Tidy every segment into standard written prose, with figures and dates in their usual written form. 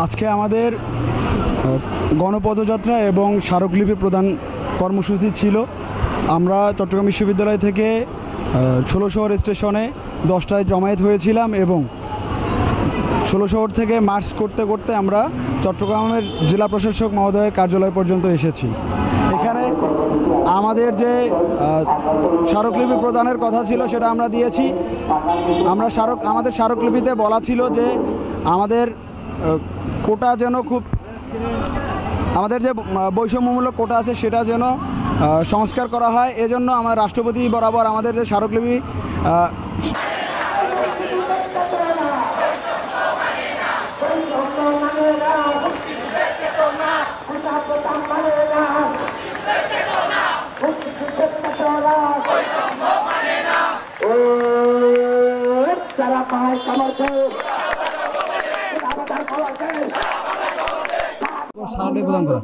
আজকে আমাদের গণপদযাত্রা এবং স্মারকলিপি প্রদান কর্মসূচি ছিল। আমরা চট্টগ্রাম বিশ্ববিদ্যালয় থেকে ১৬ শহর স্টেশনে 10টায় জমায়েত হয়েছিলাম এবং ১৬ শহর থেকে মার্চ করতে করতে আমরা চট্টগ্রামের জেলা প্রশাসক মহোদয়ের কার্যালয় পর্যন্ত এসেছি। এখানে আমাদের যে স্মারকলিপি প্রদানের কথা ছিল সেটা আমরা দিয়েছি। আমাদের স্মারকলিপিতে বলা ছিল যে আমাদের কোটা যেন আমাদের যে বৈষম্যমূলক কোটা আছে সেটা যেন সংস্কার করা হয়। এজন্য আমার রাষ্ট্রপতি বরাবর আমাদের যে স্মারকলিপি প্রদান করা।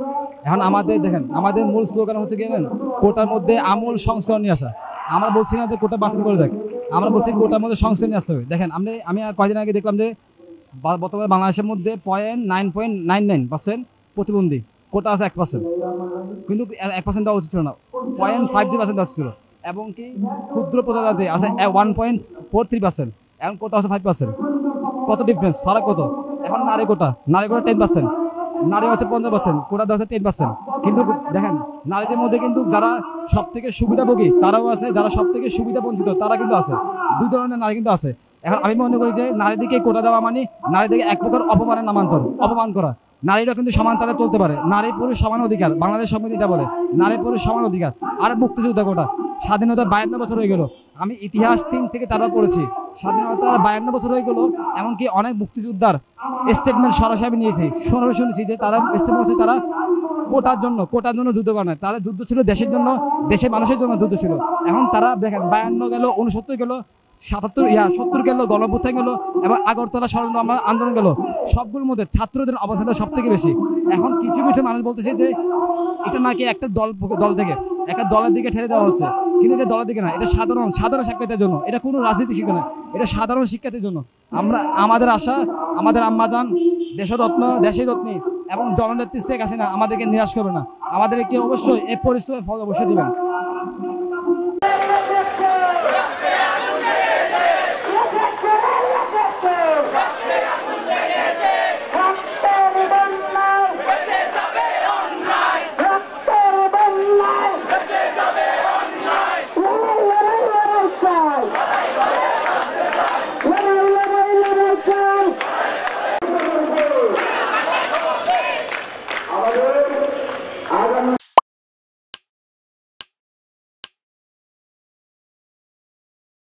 এখন আমাদের দেখেন, আমাদের মূল স্লোগান হচ্ছে কি জানেন, কোটার মধ্যে আমূল সংস্করণ নিয়ে আসা। আমরা বলছি না যে কোটা বাতিল করে দেখ, আমরা বলছি কোটার মধ্যে সংস্করণ নিয়ে আসতে হবে। দেখেন আমি কয়েকদিন আগে দেখলাম যে বর্তমানে বাংলাদেশের মধ্যে 0.99% প্রতিবন্ধী, কোটা আছে 1%, কিন্তু 1% দেওয়া উচিত ছিল না, 0.53% দেওয়া উচিত ছিল। এবং কি ক্ষুদ্র প্রজাতি আছে 1.43%, এখন কোটা আছে 5%। কত ডিফারেন্স, ফারাক কত? এখন নারী কোটা 10%, নারী হচ্ছে 50%, কোটা দেওয়া হচ্ছে 10%। কিন্তু দেখেন নারীদের মধ্যে কিন্তু যারা সব থেকে সুবিধাভোগী তারাও আছে, যারা সব থেকে সুবিধা বঞ্চিত তারা কিন্তু আছে। দুই ধরনের নারী কিন্তু আছে। এখন আমি মনে করি যে নারীদেরকে কোটা দেওয়া মানে নারীদেরকে এক প্রকার অপমানের নামান্তর, অপমান করা। নারীরা কিন্তু সমান তালে চলতে পারে, নারী পুরুষ সমান অধিকার, বাংলাদেশ সংবিধান বলে নারী পুরুষ সমান অধিকার। আর মুক্তিযুদ্ধ কোটা, স্বাধীনতা 52 বছর হয়ে গেল, আমি ইতিহাস 3 থেকে 4বার পড়েছি, স্বাধীনতার 52 বছর হয়ে গেল। এমনকি অনেক মুক্তিযোদ্ধার স্টেটমেন্ট সরাসরি আমি নিয়েছি, শুনেছি যে তারা স্টেটমেন্ট হচ্ছে তারা কোটার জন্য যুদ্ধ করে না, তাদের যুদ্ধ ছিল দেশের জন্য, দেশের মানুষের জন্য যুদ্ধ ছিল। এখন তারা দেখেন 52 গেল, 69 গেল, 70 গেল, গণঅভ্যুত্থান গেল, এবং আগরতলা ষড়যন্ত্র আন্দোলন গেল, সবগুলোর মধ্যে ছাত্রদের অবস্থানটা সব থেকে বেশি। এখন কিছু কিছু মানুষ বলতেছে যে এটা নাকি একটা দল থেকে একটা দলের দিকে ঠেলে দেওয়া হচ্ছে, কিন্তু এটা দলের দিকে না, এটা সাধারণ শিক্ষার্থীদের জন্য, এটা কোনো রাজনীতি শিক্ষা না, এটা সাধারণ শিক্ষার্থীর জন্য। আমাদের আশা, আমাদের আম্মাজান দেশের রত্নী এবং জননেত্রী শেখ হাসিনা আমাদেরকে নিরাশ করবে না, আমাদেরকে অবশ্যই এই পরিশ্রমের ফল অবশ্যই দিবেন।